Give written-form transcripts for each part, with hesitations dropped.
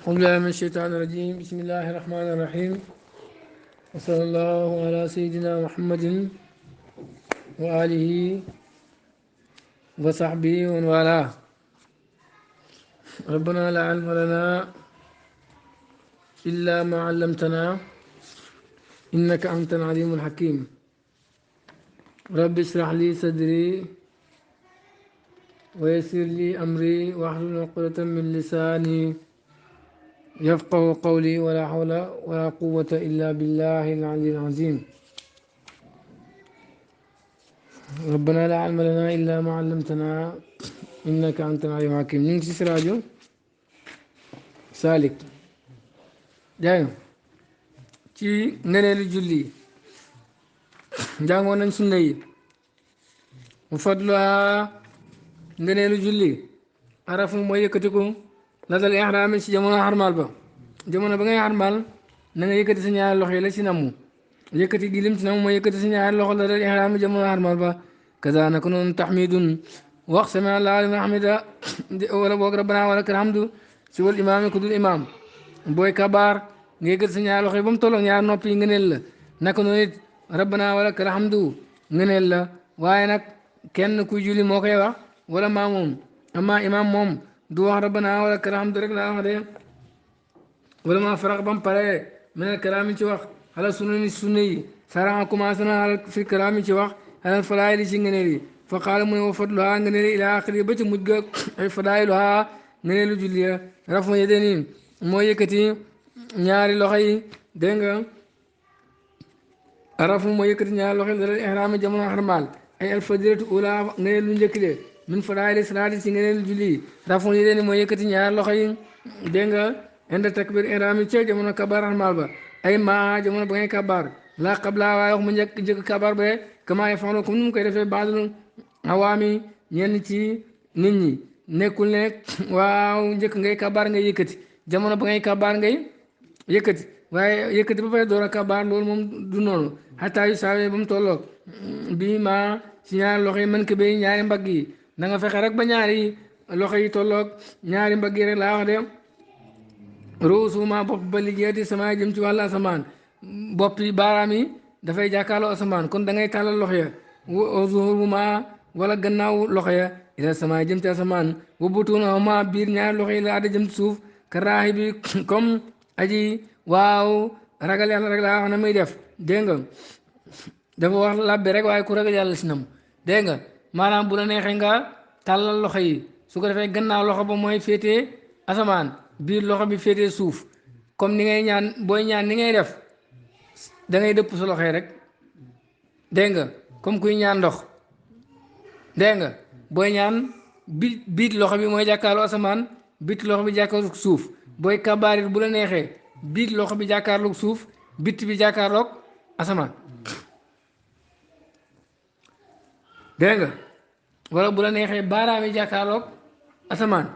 أعوذ بالله من الشيطان الرجيم بسم الله الرحمن الرحيم وصلى الله على سيدنا محمد وآله وصحبه ومن والاه ربنا لا علم لنا إلا ما علمتنا إنك أنت العليم الحكيم رب اشرح لي صدري ويسر لي أمري واحلل عقدة من لساني يفقه قولي ولا حول ولا قوة إلا بالله العلي العظيم ربنا لا علم لنا إلا ما علمتنا إنك أنت العليم الحكيم نمشي سراجو سالك جاي ci ngëneelu julli jàngoon nañ sunna yi mu fadluha ngëneelu julli arafu mooy yëkkatiku la dal ihraam ci jamono xarmal ba jamono ba ngay xarmal na nga yëkkati sa ñaari loxo yi la ci namu yëkkati gi lim ci namu mooy yëkkati sa ñaari loxo la dal ihraam jamono xarmal ba kaza naka noonu taxmidun wax sami allahu liman hamida wala boog rabbana wa lakal hamdu si wal imaam ku dul imaam booy kabaar nga yëkkati sa ñaari loxo yi ba mu tolloog ñaari nopp yi ngëneel la naka noonu it rabbana wa lakal hamdu ngëneel la waaye nag kenn kuy julli moo koy wax wala maamoom amma imaam moom du wax rabbana wa lakal hamdu rek laa wax de wala ma farax ba mu paree minal kalaami ci wax ala sunani sunna yi sara commencé na ala fi kalaami ci wax alal fadaayil ci ngëneel yi fa qaala mu ne wa fadluha ngëneel yi ilaa axiri ba ci mujj ga ay fadaayiluha ngëneelu julli ya rafu yadayni mooy yëkkati ñaari loxo yi dégg nga arafu mooy yëkkati ñaari loxo yi dalal ihraam jamono xarmal ay alfadiratu ula ngëneel lu njëkk de min fadaayili salaati ci ngëneel julli rafu yadayni mooy yëkkati ñaari loxo yi dégg nga inda takbir ihraam ci jamono kabar xarmal ba ay maa jamono ba ngay kabar la qabla waaye wax mu njëkk kabar ba kama yafalu comme ni mu koy defee baadul awaami ñenn ci nit ñi nekkul ne waaw njëkk ngay kabar ngay yëkkati jamono ba ngay kabar ngay yëkkati waaye yëkkati ba pare door a kabaar loolu moom du noonu xataa yu saawee ba mu tolloog bii ma si ñaari loxo yi mën ko bay ñaari mbagg yi na nga fexe rek ba ñaari loxo yi tolloog ñaari mbagg yi rek laa wax de ruusuma bopp ba liggéeyati sama jëm ci wàllu asamaan bopp yi baaraam yi dafay jàkkaarloo asamaan kon da ngay tàllal loxo ya zuhuruma wala gannaaw loxo ya ila sama jëm ci asamaan wa butuunahuma biir ñaari loxo yi la ada jëm ci suuf ka raaxi bi comme aji waaw ragal yàlla rek laa wax na muy def dégg nga dafa wax labbe rek waaye ku ragal yàlla si nam dégg nga maanaam bu la neexee nga tàllal loxo yi su ko defee gannaaw loxo ba mooy féetee asamaan biir loxo bi féetee suuf comme ni ngay ñaan booy ñaan ni ngay def da ngay dëpp sa loxo yi rek dégg nga comme kuy ñaan ndox dégg nga booy ñaan biit loxo bi mooy jàkkaarloo asamaan biit loxo bi jàkkaarloo suuf booy kabaarit bu la neexee biit loxo bi jàkkaarloog suuf bitt bi jàkkaarloog asamaan dégg nga wala bu la neexee baaraam yi jàkkaarloog asamaan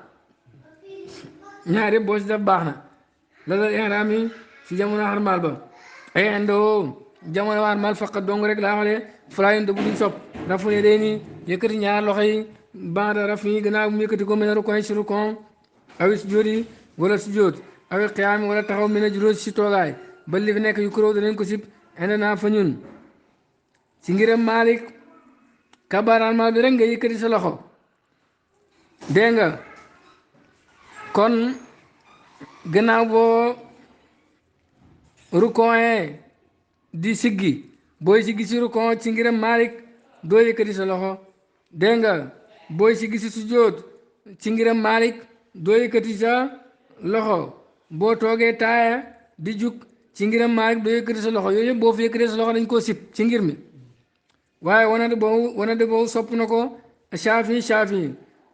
ñaari boo si def baax na la dal ihraam yi si jamono xarmal ba ay indoo jamono xarmal faqat dong rek laa xale falaayun bu duñ sopp rafu ne day nii yëkkati ñaar loxo yi banda raf yi gannaaw bu mu yëkkati ko mel ne rukoy si rukon awi si jóot yi wala si jóot awi xiyaam wala taxaw mi ne juróom si toogaay ba li fi nekk yu kuréel danañ ko sib indi naa fa ñun si ngiram Malik kabaaraan mal bi rek nga yëkkati sa loxo dégg nga kon gannaaw boo rukoonee di siggi booy siggi si rukoon ci ngiram Malik doo yëkkati sa loxo dégg nga booy siggi si sujjóot ci ngiram Malik doo yëkkati sa loxo boo toogee taaya di jug ci ngiram Maalik doo yëkkati sa loxo yooyu yëpp boo fi yëkkati sa loxo dañ koo sib ci ngir mi waaye wana de boobu sopp na ko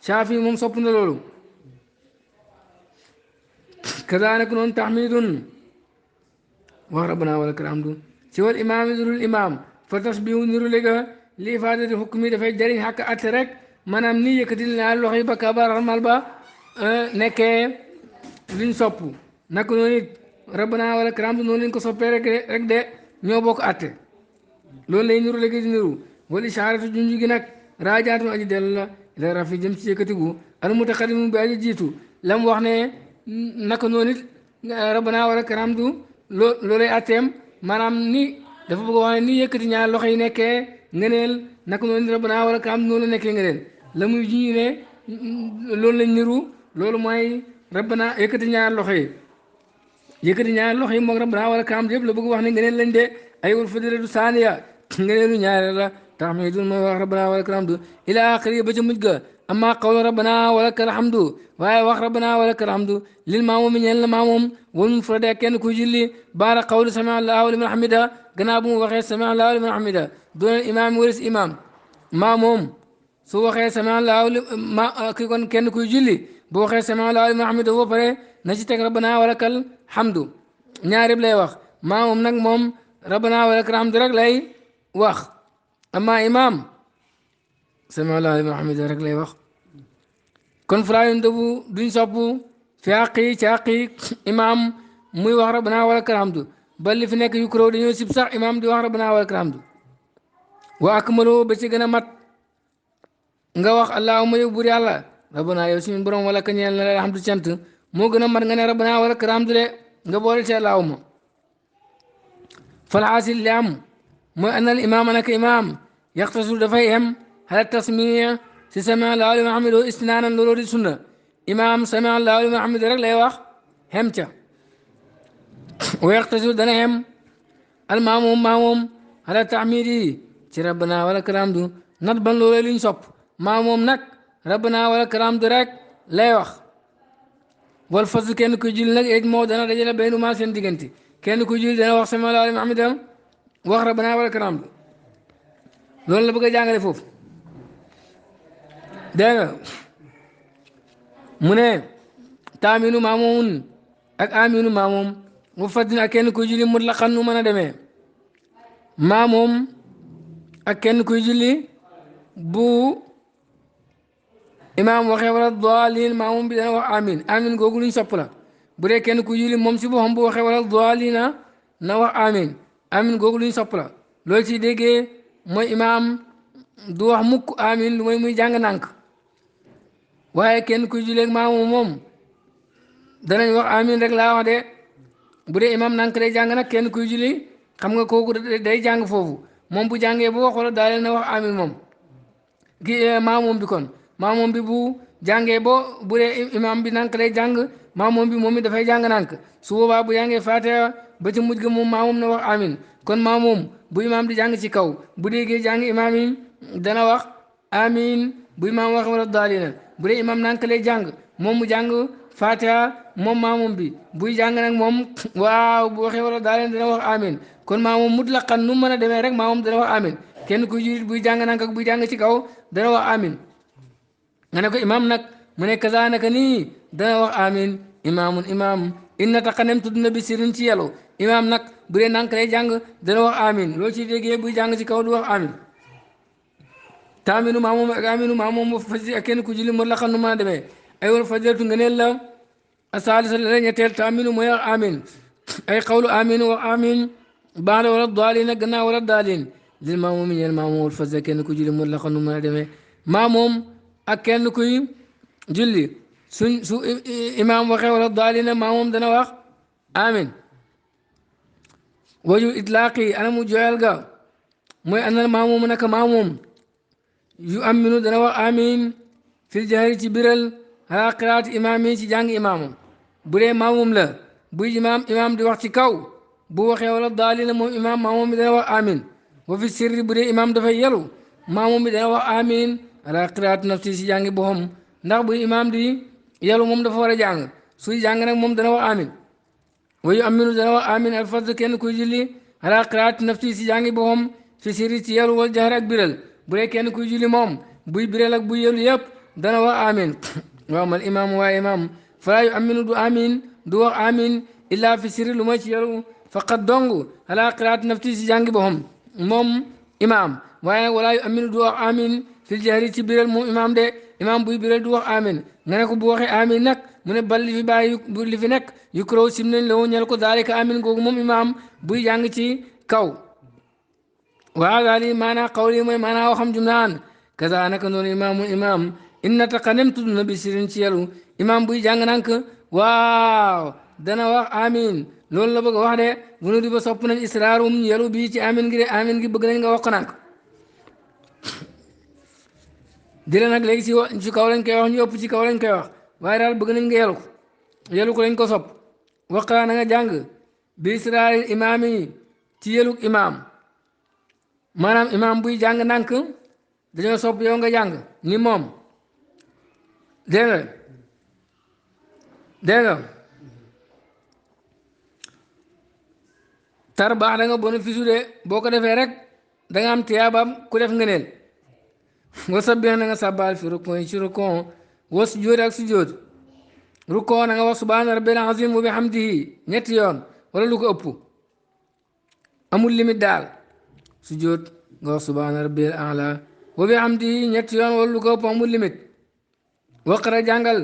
Shaafi moom sopp na loolu kazaalika noonu taxmidun wax rabbana wa lakal hamdu ci wal imaam yi dul imaam fa tasbihu niru léega li ifaadati hukmi dafay jëriñ xàkk atte rek maanaam nii yëkkati naa loxo yi ba kabaar xarmal ba nekkee luñ sopp naka noonu it rabbana wa lakal hamdu noonu lañ ko soppee rek de ñoo bokk atte loolu lay niru léegi di niru wal ishaaratu junj gi nag raajaatun aji dellu la ila rafi jëm ci yëkkatigu al mutaqaddimu bi aji jiitu lam wax ne naka noonu it rabbana wala karamdu loolay atteem maanaam ni dafa bëgg a wax ne ni yëkkati ñaar loxo yi nekkee ngëneel naka noonu rabbana wala karamdu noonu la nekkee ngëneel la muy ji ne loolu lañ niru loolu mooy rabbana yëkkati ñaar loxo yi yëkkati ñaar loxo yi moom rabbana wala karamdu yëpp la bëgg wax ne ngëneel lañ de ay wal fadilatu saaniya ngëneelu ñaareel la taxmidun mooy wax rabbana wala karamdu ila axiri ba ca mujj ga amma qawlu rabbana wala kalhamdu waaye wax rabbana wala kalhamdu lil maamoom ñeel na maamoom wal munfarad kenn ku julli baara qawlu sami allahu liman hamida gannaaw bu mu waxee sami allahu liman hamida doonal imaam waris imaam maamoom su waxee sami allahu ma ki kon kenn kuy julli bu waxee sami allahu liman hamida boo pare na ci teg rabbana wala kalhamdu ñaari lay wax maamoom nag moom rabbana wala kalhamdu rek lay wax amma imaam sami allahu liman hamida rek lay wax kon fala yundabu duñ sopp fi àqi ci àqi imaam muy wax rabbana wala kalhamdu ba li fi nekk yu kuréew dañoo sib sax imaam di wax rabbana wala kalhamdu wa akmalu ba ci gën a mat nga wax allahumma yow buur yàlla rabbana yow suñu borom wala ka ñeel na la alhamdu cant moo gën a mat nga ne rabbana wala kalhamdu de nga boole ci allahumma fal xaasil li am mooy anal imaam naka imaam yaxtasu dafay yem ala tasmiya si sami allahu liman hamidahu istinaanan looloo di sunna imaam sami allahu liman hamidahu rek lay wax xem ca wa yaxtasu dana xem al maamoom ala taxmidi ci rabbana wala kalhamdu nat ban looloo luñ sopp maamoom nag rabbana wala kalhamdu rek lay wax wal fasu kenn ku julli nag eeg moo dana dajale baynu maa seen diggante kenn ku julli dana wax sami allahu liman hamidahu wax rabbana wala kalhamdu loolu la bëgg a jàngale foofu dégg nga mu ne taaminu maamomun ak aminu maamoom mu faddin ak kenn kuy julli mutlaqan nu mën a demee maamoom ak kenn kuy julli bu imaam waxee wala daalin maamoom bi dana wax amin amin googu luñ sopp la bu dee kenn kuy julli moom si boppam bu waxee wala daalina na wax amin amin googu luñ sopp la loolu ci déggee mooy imaam du wax mukk amin lu mooy muy jàng nànk waaye kenn kuy julleeg maamu moom danañ wax amin rek laa wax de bu dee imaam nànk day jàng nag kenn kuy julli xam nga kooku day jàng foofu moom bu jàngee bu wax wala daal na wax amin moom ki maamoom bi kon maamoom bi bu jàngee bu dee imaam bi nànk day jàng maamoom bi moom it dafay jàng nànk su boobaa bu jàngee faatiha ba ci mujj ga moom maamoom na wax amin kon maamoom bu imaam di jàng ci kaw bu déggee jàng imaam yi dana wax amin bu imaam wax wala daalina bu dee imaam nank lay jàng moom mu jàng fatiha moom maamoom bi buy jàng nag moom waaw bu waxee wala daalina dana wax amin kon maamoom mutlaqan nu mën a demee rek maamoom dana wax amin kenn kuy jurit buy jàng nank ak buy jàng ci kaw dana wax amin nga ne ko imaam nag mu ne kaza naka nii dana wax amin imaamun imaam inna taqanem tudd na bi sirin ci yelu imaam nag bu dee nank lay jàng dana wax amin loolu ci déggee buy jàng ci kaw du wax amin taaminu maamoom ak aminu maamoom wa fajri ak kenn ku julli mu la xam nu mën a demee ay wal fajratu ngëneel la asaalisa la ñetteel taaminu mooy wax amin ay xawlu amin wax amin baax la wala daalin gannaaw wala daalin lil maamoom ñeel maamoom wal fajri kenn ku julli mu la xam nu mën a demee maamoom ak kenn kuy julli su imaam waxee wala daalin maamoom dana wax amin waju itlaaqi anamu joyal ga mooy anal maamoom naka maamoom yu aminu dana wax amin fil jahri ci biral ala qiraati imaam yi ci jàng imaamam bu dee maamum la buy imaam di wax ci kaw bu waxee wala daalina moom imaam maamum bi dana wax amin wa fi sirri bu dee imaam dafay yelu maamum bi dana wax amin ala qiraati nafsi ci jàngi boppam ndax buy imaam di yelu moom dafa war a jàng suy jàng nag moom dana wax amin wa yu aminu dana wax amin alfadl kenn kuy julli ala qiraati nafsi ci jàngi boppam fi sirri ci yelu wal jahri ak biral bu dee kenn kuy julli moom buy biral ak buy yelu yëpp dana wax amin waaw man imaam waaye imaam falaa yu aminu du amin du wax amin illa fi sirri lu may ci yelu faqat dong ala qiraat nafti si jàngi boppam moom imaam waaye nag walaa yu aminu du wax amin fil jahri ci biral moom imaam de imaam buy biral du wax amin nga ne ko bu waxee amin nag mu ne bal li fi bàyyi li fi nekk yu kuraw sim nañ la ñel ko daalika amin googu moom imaam buy jàng ci kaw waaw daal di maanaa xawli mooy maanaa waxam jumlaan kaza naka noonu imaam inna taqanem tudd na bi sirin ci yelu imaam buy jàng nank waaw dana wax amin loolu la bëgg a wax de bu nu di ba sopp nañ israarum yelu bii ci amin gi de amin gi bëgg nañ nga wax ko nag di la nag léegi ci kaw lañ koy wax ñu ëpp ci kaw lañ koy wax waaye daal bëgg nañ nga yelu ko lañ ko sopp waqraa na nga jàng bi israel imaam yi ci yeluk imaam maanaam imaam buy jàng ndànk dañoo sopp yow nga jàng ni moom dégg nga dégg nga tar baax da nga bénéfice de boo ko defee rek da nga am tiyaabam ku def ngëneel wa sabbih na nga sabbal fi rukun ci rukun wa sujjóot ak sujjóot rukun na nga wax subhaana rabbil azim wa bihamdihi ñetti yoon wala lu ko ëpp amul limite daal sujjóot nga wax subhaana rabbil a'la wa bihamdihi ñetti yoon wala lu ko ëpp amul limite waqra jàngal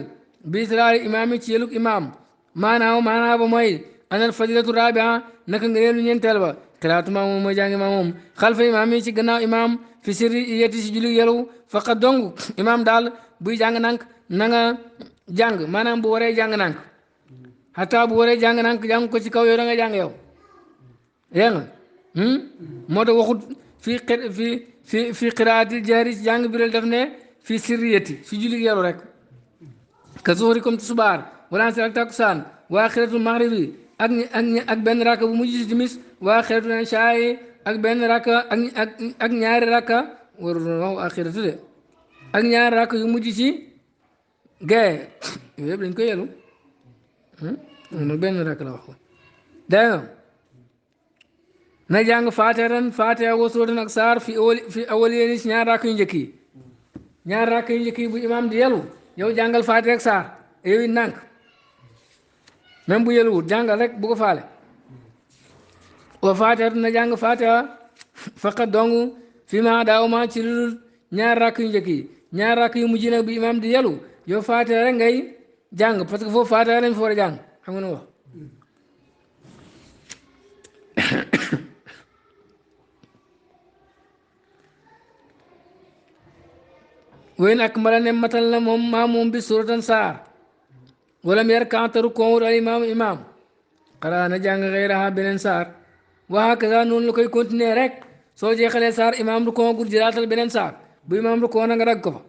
bi israari imaam yi ci yeluk imaam maanaa ba mooy anal fadilatu rabia naka nga leelu ñeenteel ba xiraatu maa moom mooy jàngi maa moom xalfa imaam yi ci gannaaw imaam fi sirri yeti si julli yelu faqat dong imaam daal buy jàng nank na nga jàng maanaam bu waree jàng nank hatta bu waree jàng nank jàng ko ci kaw yow da nga jàng yow yaa nga moo tax waxut fii xiraati jaari ci jàng biral def ne fii sirri yeti si julli yelu rek ka zuhri comme ci subaar wala si ak takkusaan waa xiratul maghribi ak benn rakka bu mujj ci timis waa xeetu na shaay ak benn rakka ak ñaari rakka warul wax waa xeetu de ak ñaari rakka yu mujj ci gaye yooyu yëpp dañ koy yelu nag benn rakka la wax ko dégg nga na jàng faatiha wa suuratan ak saar fi awali yéeni si ñaari rakka yu njëkk yi ñaari rakka yu njëkk yi bu imaam di yelu yow jàngal faatiha ak saar yow it nànk même bu yëluwut jàngal rek bu ko faale wa fatiha na jàng fatiha faqat dong fi ma daaw ma ci lu ñaar rakk yu njëkk yi ñaar rakk yu mujj nag bi imam di yelu yow fatiha rek ngay jàng parce que foofu fatiha lañ fa war a jàng xam nga nu wax wéy ak mbala ne matal na moom maa moom bi suratan saar wala mu yar kantaru koowul al imaam xaraa na jàng xëyraha beneen saar waa kaza noonu la koy continuer rek soo jeexalee saar imaam du koogul jëlaatal beneen saar bu imaam du koo na nga dagg ko fa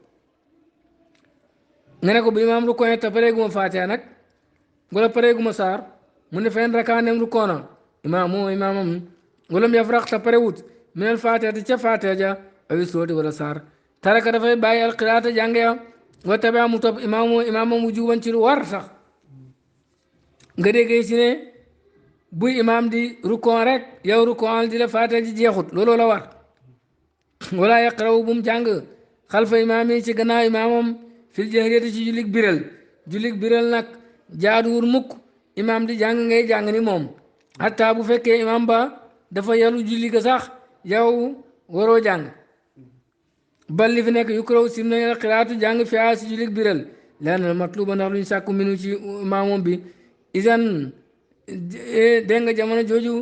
nga ne ko bu imaam du koo te pareeguma faatiha nag wala pareeguma saar mu ne fenn rakaa nem du koona imaamam wala mu yafrax te parewut minal faatiha te ca faatiha ja awi sooti wala saar taraka dafay bàyyi alqiraata jàng ya wa tabia mu topp imaamam mu juban ci lu war sax nga déggee ci ne buy imaam di rukkoon rek yow rukkoon di la faatiha ji jeexut looloo la war wala yaqrawu bu mu jàng xalfa imaam yi ci gannaaw imaamam fil jahriyati ci jullig biral nag jaaduwul mukk imaam di jàng ngay jàng ni moom hatta bu fekkee imaam ba dafa yalu julli ga sax yow waroo jàng bal li fi nekk yukraw sim nañ la xiraatu jàng fiaa si jullig biral lenn matluba ndax luñ sàkku minu ci imaamam bi isan dégg nga jamono jooju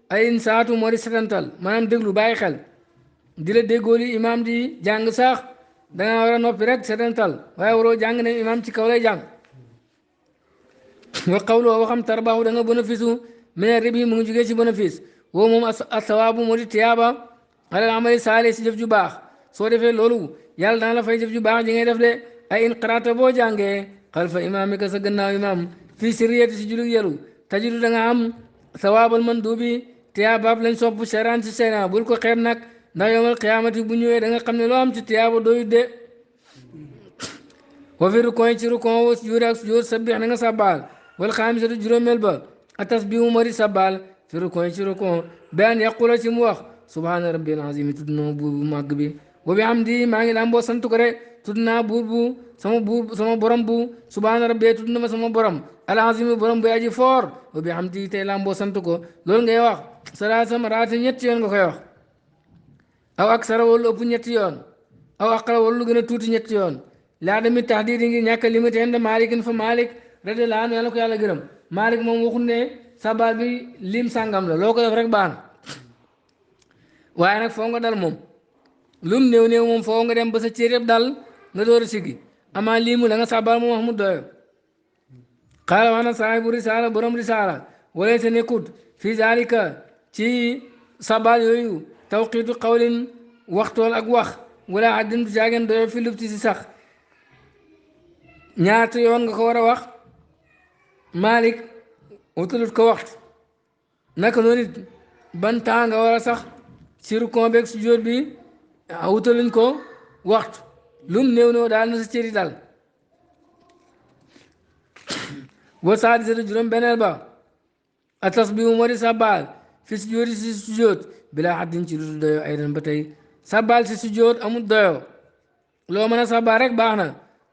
ay saatu moo di setantal maanaam déglu bàyyi xel di la déggooli imaam di jàng sax danga war a noppi rek setantal waaye waroo jàng ne imaam ci kaw lay jàng wa qawloo waxam tarbaaxu da nga bénéfice mine ribi mu ngi jugee ci bénéfice woo moom asawaabu moo di tiyaaba alal amali saali si jëf ju baax soo defee loolu yàlla dana la fay jëf ju baax ji ngay def de ay in qaraata boo jàngee xalfa imaamika sa gannaaw imaam fii sirriyati si julug yelu tajidu da nga am sawaabal man duubi tiyaabaab lañ sopp seeraan si seeraan bul ko xeeb nag ndax yowmal qiyaamati bu ñëwee da nga xam ne loo am ci tiyaaba doyut de wa fi rukon ci rukon wa sujud ak sujud sabbix na nga sabbaal wal xaamisatu juróomeel ba a tasbihu mari sabbaal fi rukon ci rukon bayan yaqula ci mu wax subhaana rabbil azim tudd na buur bu màgg bi wa bi hamdi maa ngi lamboo sant ko rek tudd naa buur bu sama borom bu subhaana rabbi tudd na ma sama borom alazim borom bu aji foor wa bi hamdi tey lamboo sant ko loolu ngay wax salaasa maraati ñetti yoon nga koy wax aw aksara wala ëpp ñetti yoon aw aqra wala lu gën a tuuti ñetti yoon laa damit taxdiid ngi ñàkk a limité inde malikin fa malik radiyallaahu anhu yàlla ko yàlla gërëm malik moom waxul ne sabal bi lim sàngam la loo ko def rek baax na waaye nag foo nga dal moom lum néew moom foo nga dem ba sa cër yëpp dal nga door a siggi amaa liimu la nga sabal moom wax mu doyo xaala wax na saahibu risaala borom risaala wala sa nekkut fii zalika ci sabal yooyu tawqiitu qawlin waxtool ak wax wala haddin du jaagen doyo fi lubti si sax ñaata yoon nga ko war a wax Malik wutalut ko waxtu naka noonu it ban temps nga war a sax ci rukon beeg sujjóot bi wutaluñ ko waxtu lum néew néew daal na sa cëri dal wa saadisatu juróom beneel ba a tasbihu moo di sabbal fi sujjóoti si sujjóot bilaa xaddin ci lu doyo ay dan ba tey sabbal si sujjóot amul doyo loo mën a sabbal rek baax na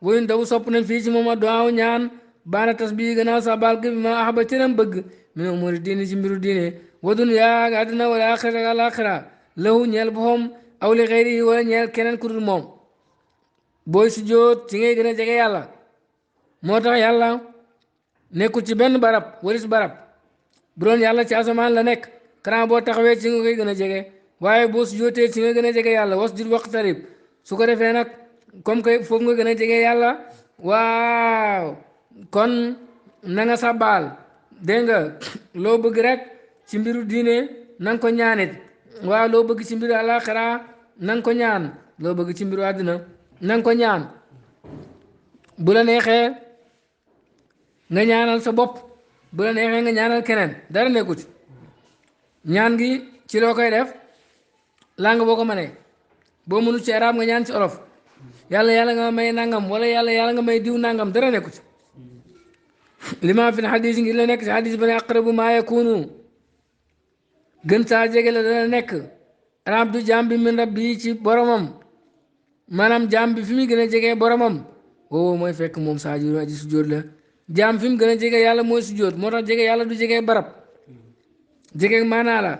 woyun daw sopp nañ fii ci moom a duwaaw ñaan baana tasbihi gannaaw sabbal gi bi ma axaba cëram bëgg min umuri diine ci mbiru diine wa dunyaa ak àddina wala axira ak alaxira lahu ñeel boppam aw li xeyri wala ñeel keneen ku dul moom booy sujjóot ci ngay gën a jege yàlla moo tax yàlla nekkul ci benn barab walis barab bu doon yàlla ci asamaan la nekk xanaa boo taxawee ci nga koy gën a jege waaye boo sujjóotee ci nga gën a jege yàlla wasjud waqtarib su ko defee nag comme que foofu nga gën a jege yàlla waaw kon na nga sabbaal dégg nga loo bëgg rek ci mbiru diine na nga ko ñaanit waaw loo bëgg ci mbiru àllaaxira na nga ko ñaan loo bëgg ci mbiru àddina na nga ko ñaan bu la neexee nga ñaanal sa bopp bu la neexee nga ñaanal keneen dara nekkut ñaan gi ci loo koy def làng boo ko mënee boo mënut ci arab nga ñaan ci olof yàlla yàlla nga may nangam wala yàlla yàlla nga may diw nangam dara nekkut lima fi xadis ngi la nekk si xadis ba ne aqrabu maa yakunu gën saa jege la dana nekk abdu jaam bi min rabbi ci boromam maanaam jaam bi fi muy gën a jege boromam woowu mooy fekk moom saajur aji sujjóot la jaam fi mu gën a jege yàlla mooy sujjóot moo tax jege yàlla du jege barab jege maanaa la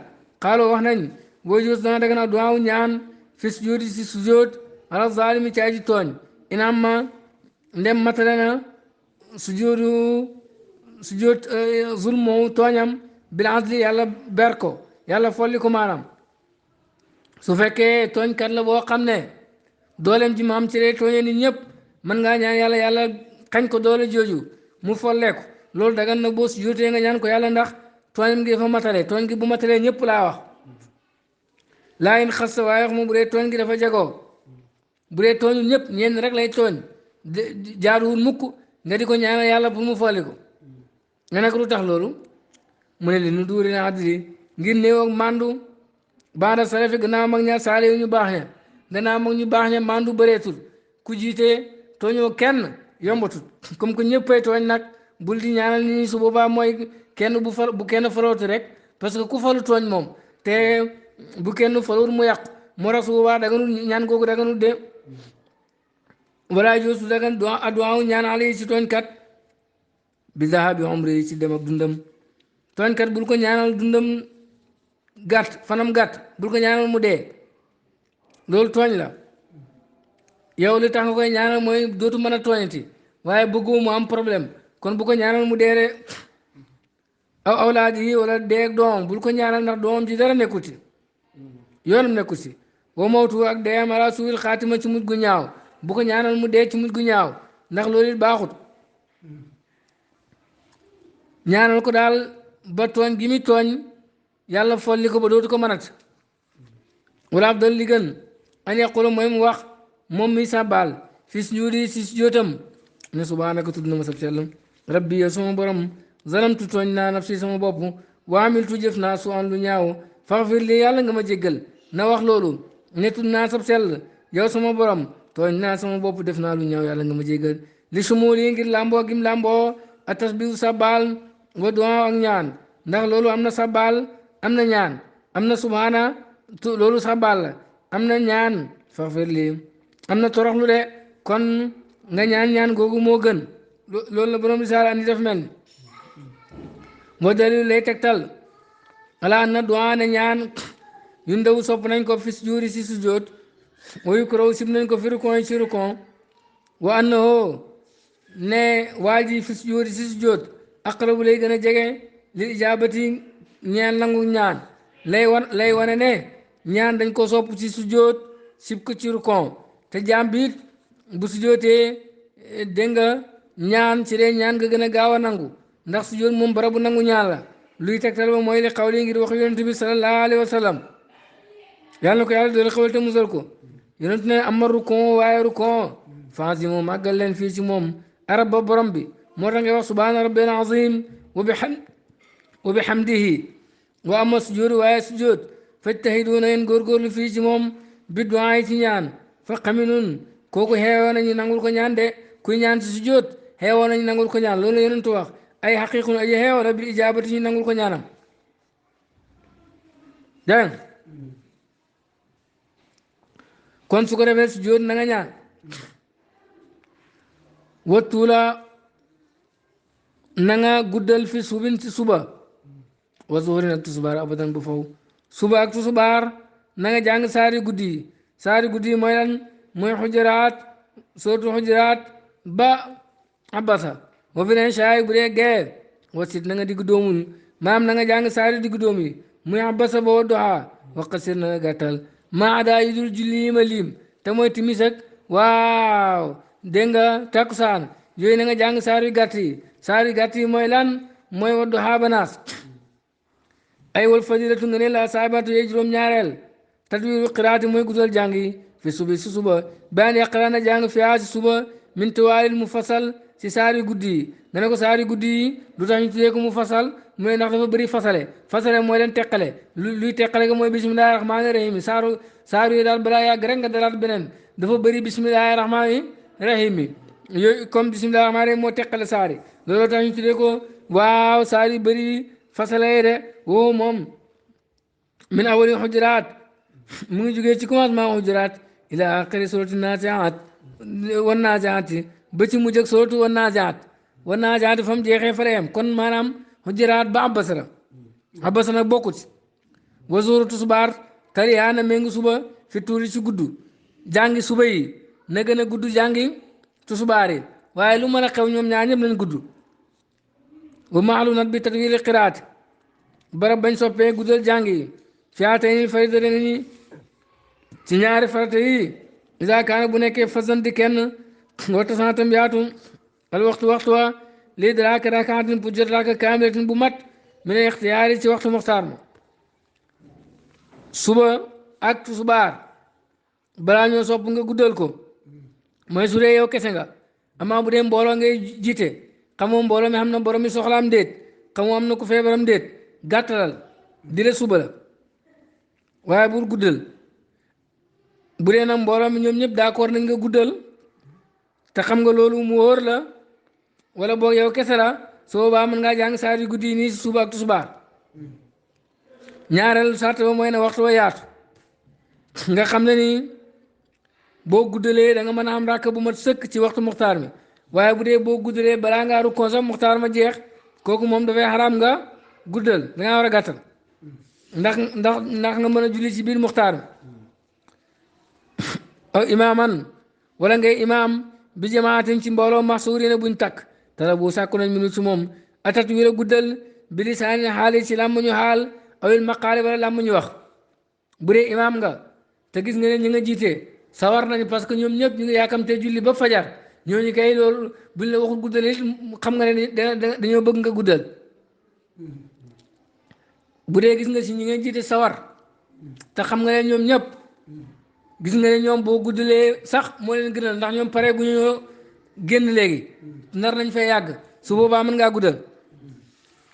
xaaloo wax nañ boo jus dana daga na duwaaw ñaan fi sujjóot si sujjóot ala zalimi ci aji tooñ inaam ma ndem matale na sujjóot zulmo tooñam bil adli yàlla ber ko yàlla folli ko maanaam su fekkee tooñkat la boo xam ne dooleem ji maam ci lay tooñee nit ñëpp mën ngaa ñaan yàlla yàlla xañ ko doole jooju mu folleeku loolu dagan na boo sujjóotee nga ñaan ko yàlla ndax tooñam gi dafa matale tooñ gi bu matalee ñëpp laa wax laa in xas waaye wax moom bu dee tooñ gi dafa jagoo bu dee tooñul ñëpp ñenn rek lay tooñ jaaruwul mukk nga di ko ñaanal yàlla pour mu folli ko nga nekk lu tax loolu mu ne li nu duuri na àddili ngir néew ak mandu baada salafi gannaaw mag ña saale yu ñu baax ña gannaaw mag ñu baax ña mandu bëreetul ku jiitee tooñoo kenn yombatut comme que ñëppay tooñ nag bul di ñaanal nit ñi su boobaa mooy kenn bu kenn falootu rek parce que ku falu tooñ moom te bu kenn falul mu yàqu moo tax su boobaa daganul ñaan googu daganul de wala joosu dagan adduwaaw ñaan ale yi ci tooñkat bi zahabi umri yi ci dem ak dundam tooñkat bul ko ñaanal dundam gàtt fanam gàtt bul ko ñaanal mu dee loolu tooñ la yow li tax nga koy ñaanal mooy dootu mën a tooñati waaye bëggoo mu am problème kon bu ko ñaanal mu dee de aw awlaad yi wala dee ak doomam bul ko ñaanal ndax doomam ji dara nekku ci yoonam nekku ci wa mawtu ak deeyam ala suul xaatima ci mujj gu ñaaw bu ko ñaanal mu dee ci mujj gu ñaaw ndax loolu it baaxut ñaanal ko daal ba tooñ gi mi tooñ yàlla folli ko ba dootu ko mënat wala abdal li gën an yaqula mooy mu wax moom mi sàbbaal fi sujuudi si sujootam ne subhaanaka tudd na ma sab sell rabbi yow sama borom zalamtu tooñ naa nafsi sama bopp waamiltu jëf naa su an lu ñaaw faxfir li yàlla nga ma jéggal na wax loolu ne tudd naa sab sell yow sama borom tooñ naa sama bopp def naa lu ñaaw yàlla nga ma jéggal li sumóol yi ngir làmboo gim làmboo a tasbihu sàbbaal wa duwaa ak ñaan ndax loolu am na sàbbaal am na ñaan am na subhaana loolu sàbbaal la am na ñaan faxfir li am na toroxlu de kon nga ñaan googu moo gën loolu la borom risaala andi def mel ni moo dalil lay tegtal ala na duwaa ne ñaan yu ndaw sopp nañ ko fi sujuudi si sujoot wayu korow sib nañ ko fi rukon ci rukon wa annahu ne waa ji fi sujuudi si sujoot aqrabu lay gën a jege li ijaabati ñaan nangu ñaan lay wane ne ñaan dañ ko sopp ci sujoot sib ko ci rukon te jaam biit bu sujootee dégg nga ñaan ci lee ñaan nga gën a gaaw a nangu ndax sujjóot moom barabu nangu ñaan la luy tegtal ba mooy li xawli ngir wax yonent bi sallallahu alayhi wa sallam yàlla na ko yàlla doole xewal te musal ko yonent ne ama rukon waaye rukon fans yi moom màggal leen fii ci moom arab ba borom bi moo tax nga wax subhaana rabbil azim wa bihamdihi wa ama sujjóot waaye sujjóot fajtahiduuna yéen góorgóorlu fii ci moom bi duwaay ci ñaan fa xaminun kooku xeewoo nañu nangul ko ñaan de kuy ñaan ci sujjóot xeewoo nañu nangul ko ñaan loolu la yonentu wax ay xaqiqun aji xeewoo la bil ijaabati ñu nangul ko ñaanam dégg kon su ko defee sujjóot na nga ñaan wattuula na nga guddal fi subin ci suba wa zuhrin ak tusubaar abadan bu faw suba ak tusubaar na nga jàng saari guddi yi saari guddi yi mooy lan mooy xujuraat sootu xujuraat ba abasa wa fi leen shaay bu dee gee wasit na nga digg doomul maam na nga jàng saari digg doom yi muy abasa ba wadduha wa qasir na nga gàttal maa daa yi dul julli yi ma liim te mooy timis ak waaw dégg nga takkusaan yooyu na nga jàng saari gàtt yi saari gàtt yi mooy lan mooy wadduha ba naas ay wal fadilatu nga ne la saabatu yee juróom ñaareel tadwiru qiraati mooy guddal jàng yi fi subi si suba baan yaqra na jàng fiyaa si suba min tuwaalil mu fasal si saari guddi yi nga ne ko saari guddi yi lu tax ñu tuddee ko mu fasal mooy ndax dafa bëri fasale mooy leen teqale luy teqale ko mooy bismillahi rahmaani rahim saaru yi daal balaa yàgg rek nga dalaat beneen dafa bëri bismillahi rahmaani rahim yooyu comme bismillahi rahmaani rahim moo teqale saari loolu tax ñu tuddee ko waaw saari bëri fasale yi de woo moom min awali xujuraat mu ngi jógee ci commencement xujuraat ila axiri surati naziaat wan naziaat ba ci mujj ak suratu wan naziaat fa mu jeexee fa la yem kon maanaam xujuraat ba abasa nag bokkut wa suratu subaar kariyaa na méngi suba fi tuuri ci gudd jàngi suba yi na gën a gudd jàngi tusubaar yi waaye lu mën a xew ñoom ñaar ñëpp nañ gudd wa maalu nat bi tatwili qiraat barab bañ soppee guddal jàng yi fiyaatay ni farida ni ci ñaari farata yi isa kaana bu nekkee fasanti kenn wata santam yaatu al waxtu wa lii daraaka rakaatin pour jot raaka kaamilatin bu mat mi ne ixtiyaari ci waxtu muxtaar ma suba ak tusubaar balaa ñoo sopp nga guddal ko mooy su dee yow kese nga amaa bu dee mbooloo ngay jiite xamoo mbooloo mi xam na borom mi soxlaam déet xamoo am na ku feebaram déet gàttalal di la suba la waaye bul guddal bu dee nag mbooloo mi ñoom ñëpp d'accord nañ nga guddal te xam nga loolu mu wóor la wala boog yow kese la soo boobaa mën ngaa jàng saar yu guddi yi nii si suba ak tusubaar ñaareelu sart ba mooy ne waxtu wa yaatu nga xam ne ni boo guddalee da nga mën a am ràkk bu mat sëkk ci waxtu muxtaar mi waaye bu dee boo guddalee balaa ngaa rukkoo sax muxtaar ma jeex kooku moom dafay xaraam nga guddal da ngaa war a gàttal ndax nga mën a julli ci biir muxtaar mi aw imaaman wala ngay imaam bi jamaatin ci mbooloo maxsuurina buñ takk tala bu sàkku nañ minut ci moom atat wi la guddal bi lisaani xaali ci làmmuñu xaal awil maqaali wala làmmuñu wax bu dee imaam nga te gis nga ne ñi nga jiitee sawar nañu parce que ñoom ñëpp ñu ngi yaakamtee julli ba fajar ñooñu kay loolu buñ la waxul guddal it xam nga ne dañoo bëgg nga guddal bu dee gis nga si ñi nga jiite sawar te xam nga ne ñoom ñëpp gis nga ne ñoom boo guddalee sax moo leen gënal ndax ñoom pare gu ñu génn léegi nar nañ fay yàgg su boobaa mën ngaa guddal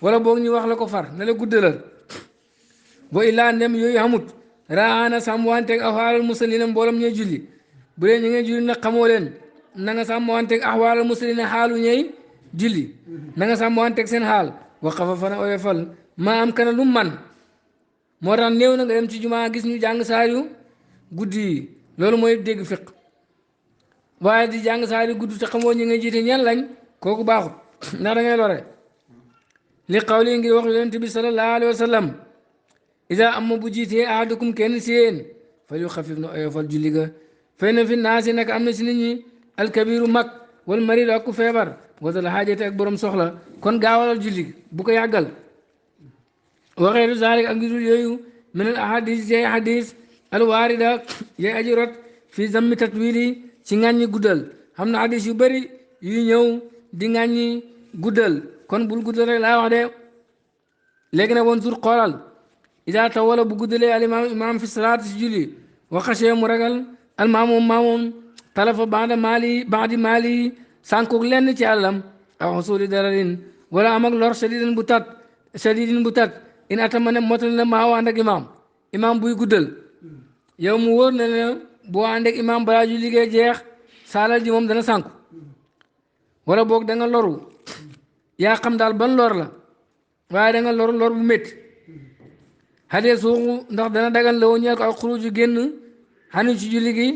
wala boog ñu wax la ko far ne la guddalal boo illaa ndem yooyu xamut raana sàmm wanteeg axwaalal musallina mboolam ñooy julli bu dee ñu ngay julli nag xamoo leen na nga sàmm wanteeg axwaalal musallina xaalu ñooy julli na nga sàmm wanteeg seen xaal waqafa fana oyofal maa am kana lu man moo tax néew na nga dem ci jumaa gis ñu jàng saar yu guddi yi loolu mooy dégg fiq waaye di jàng saar yu guddi te xamoo ñi nga jiite ñan lañ kooku baaxut ndax da ngay lore li qawli ngir wax yonent bi sallallahu alayhi wa sallam ida amma bu jiitee ahadukum kenn si yéen fal yu xafif na oyofal julli ga fay na fi naasi nag am na si nit ñi alkabiru mag wal maridu ak ku feebar wasal xaajate ak borom soxla kon gaawalal julli bu ko yàggal waxeetu zalik ak ngidul yooyu minal ahadis yay hadis alwaarida yay aji rot fi zammi tatwili ci ŋàññi guddal xam na hadis yu bëri yu ñëw di ŋàññi guddal kon bul guddal rek laa wax de léegi nag woon sur xoolal ida taw wala bu guddalee al imam fi salaat si julli waxasee mu ragal al maamoom talafa baadi maali sànkoog lenn ci àllam aw xusuli dararin wala am ak lor shadidin bu tat in atama ne motal na maa ànd ak imam buy guddal yow mu wóor na ne boo ànd ak imam balaa ju liggéey jeex saalal ji moom dana sànku wala boog da nga loru yaa xam daal ban lor la waaye da nga loru lor bu métti xadee suuxu ndax dana dagan la woo ñeel ko ak xuruju génn xanu ci julli gi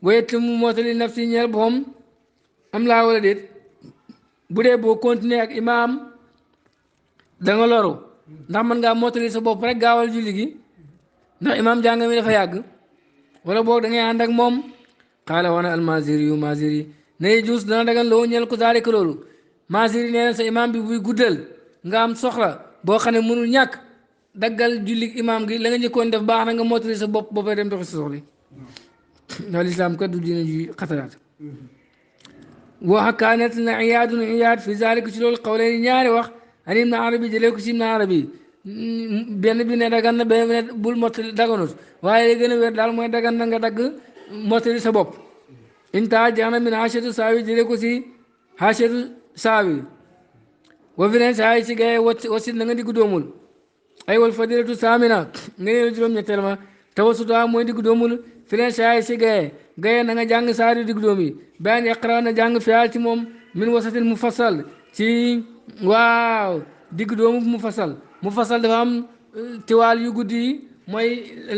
wayet mu mootali nafsi ñeel boppam am laa wala déet bu dee boo continuer ak imam da nga loru ndax mën ngaa mootali sa bopp rek gaawal julli gi ndax imam jàng mi dafa yàgg wala boog da ngay ànd ak moom xaala wana almaziri yu maziri nay juus dana dagan la woo ñeel ko zaalika loolu maziri nee na sa imam bi buy guddal nga am soxla boo xam ne mënul ñàkk daggal jullig imam gi la nga njëkkoon def baax na nga mottali sa bopp boppay dem doxi sa soxli ndax lislaam kat du diina ji xataraat waxa kaanet na iyaadun iyaad fi zalika ci loolu xawlee ñaari wax an ibn arabi jëlee ko si ibn arabi benn bi ne dagan na benn bi ne bul mottali daganut waaye li gën a wér daal mooy dagan na nga dagg mottali sa bopp inta jeex na min hachatu saawi jëlee ko si hachatu saawi wa fi neen saa yi si gaye wasit na nga diggu doomul ay wal fadilatu saamina nga neelu juróom-ñetteel ma tawasuta mooy diggu doomul fi neen saa yi si gaye na nga jàng saari diggu doom yi bayan yaqra na jàng fiyaal ci moom min wasatil mu fasal ci waaw diggu doomu mu fasal dafa am tiwaal yu guddi yi mooy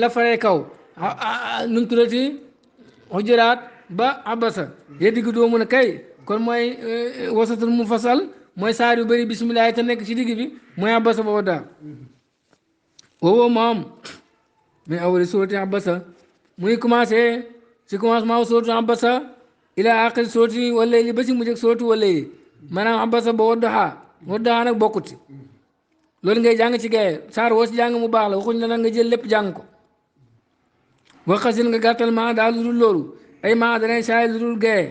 la faree kaw nu mu tuddati xujuraat ba abasa ya diggu doomu na kay kon mooy wasatul mu fasal mooy saar yu bëri bisimilah te nekk ci digg bi mooy abasa ba waddaa woowoo moom mais awali surati abasa muy commencé ci commencement suratu abasa ila aqil surati wala li ba si mujj ak suratu wala yi maanaam abasa ba waddaa nag bokkuti loolu ngay jàng ci gaye saar woo si jàng mu baax la waxuñ la nag nga jël lépp jàng ko waxasin nga gàttal maa daal lu dul loolu ay maa danay saay lu dul gaye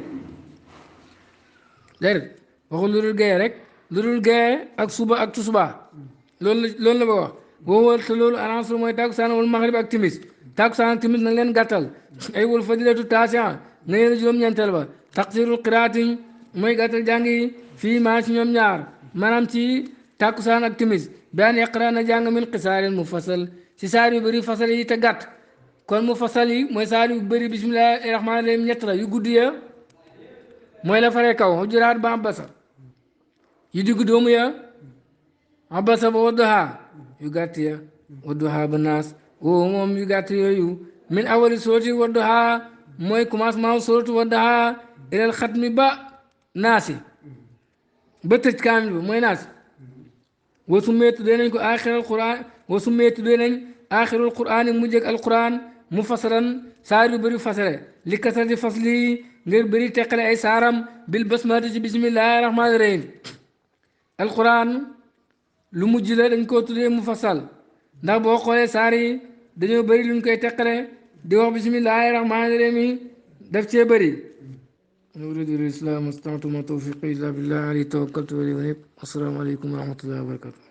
déedéet waxul lu dul gaye rek lu dul gaye ak suba ak tusuba loolu la ba wax woowal te loolu aransur mooy takkusaan wal maghrib ak timis takkusaan ak timis nag leen gàttal ay wal fadilatu taasiya na leen juróom-ñeenteel ba taqsirul qiraati mooy gàttal jàng yi fii maa ci ñoom ñaar maanaam ci takkusaan ak timis baan yaqra na jàng min qisaarin mu fasal ci saar yu bëri fasal yi te gàtt kon mu fasal yi mooy saar yu bëri bismillahi rahmaani rahim ñett la yu guddi ya mooy la faree kaw xujuraat ba abasa yu diggu doomu ya abasa ba wadduha yu gàtt ya wadduha ba naas woo moom yu gàtt yooyu min awali sooti wadduha mooy commencement sootu wadduha ilal xatmi ba naasi ba tëj kaamil ba mooy naasi wasu mee tuddee nañ ko aaxiral quran wasu mee tuddee nañ aaxirul quran yi mujjëg alquran mu fasaran saar yu bëri fasare li kasati fasli ngir bëri teqale ay saaram bil basmati ci bismillahi rahmaani rahim alquran lu mujj la dañ koo tuddee mu fasal ndax boo xoolee saar yi dañoo bëri luñ koy teqale di wax bismillahi rahmaani rahim daf cee bëri أريد الإسلام استطعت ما توفيقي إلا بالله عليه توكلت وإليه أنيب السلام عليكم ورحمة الله وبركاته